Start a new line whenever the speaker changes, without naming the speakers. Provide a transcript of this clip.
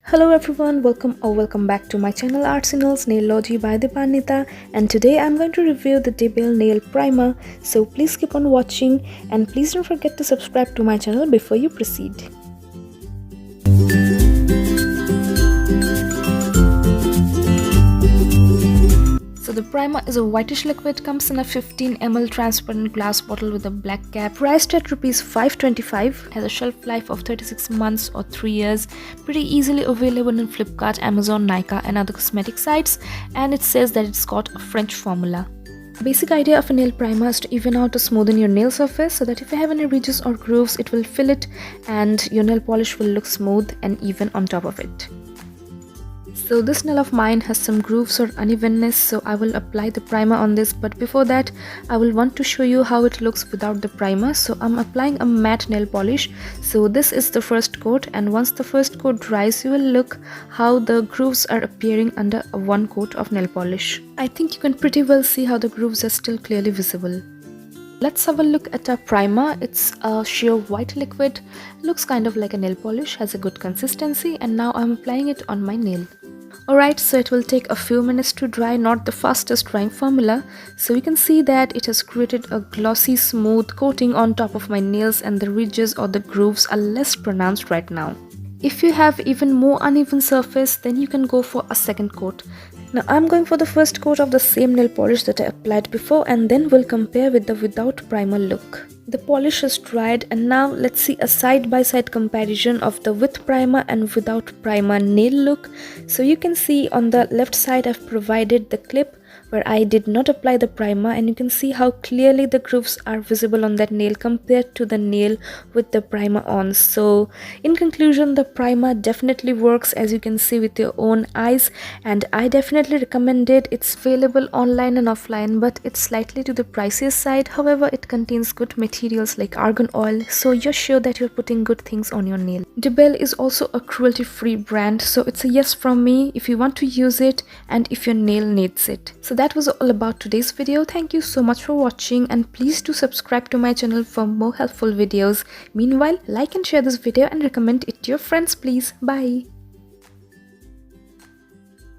Hello everyone, welcome back to my channel Artsy Naillogy by Dipanwita, and today I'm going to review the DeBelle Nail Primer, so please keep on watching and please don't forget to subscribe to my channel before you proceed. So the primer is a whitish liquid, comes in a 15 ml transparent glass bottle with a black cap, priced at Rs 525, has a shelf life of 36 months or 3 years, pretty easily available in Flipkart, Amazon, Nykaa and other cosmetic sites, and it says that it's got a French formula. The basic idea of a nail primer is to even out or smoothen your nail surface so that if you have any ridges or grooves, it will fill it and your nail polish will look smooth and even on top of it. So this nail of mine has some grooves or unevenness, so I will apply the primer on this, but before that I will want to show you how it looks without the primer. So I'm applying a matte nail polish, so this is the first coat, and once the first coat dries you will look how the grooves are appearing under one coat of nail polish. I think you can pretty well see how the grooves are still clearly visible. Let's have a look at our primer. It's a sheer white liquid, looks kind of like a nail polish, has a good consistency, and now I'm applying it on my nail. Alright, so it will take a few minutes to dry, not the fastest drying formula. So you can see that it has created a glossy smooth coating on top of my nails, and the ridges or the grooves are less pronounced right now. If you have even more uneven surface, then you can go for a second coat. Now I'm going for the first coat of the same nail polish that I applied before, and then we'll compare with the without primer look. The polish is dried, and now let's see a side-by-side comparison of the with primer and without primer nail look. So you can see on the left side I've provided the clip where I did not apply the primer, and you can see how clearly the grooves are visible on that nail compared to the nail with the primer on. So in conclusion, the primer definitely works, as you can see with your own eyes, and I definitely recommend it. It's available online and offline, but it's slightly to the pricier side. However, it contains good materials like argan oil, so you're sure that you're putting good things on your nail. DeBelle is also a cruelty-free brand, so it's a yes from me if you want to use it and if your nail needs it. So that was all about today's video. Thank you so much for watching, and please do subscribe to my channel for more helpful videos. Meanwhile, like and share this video and recommend it to your friends please. Bye.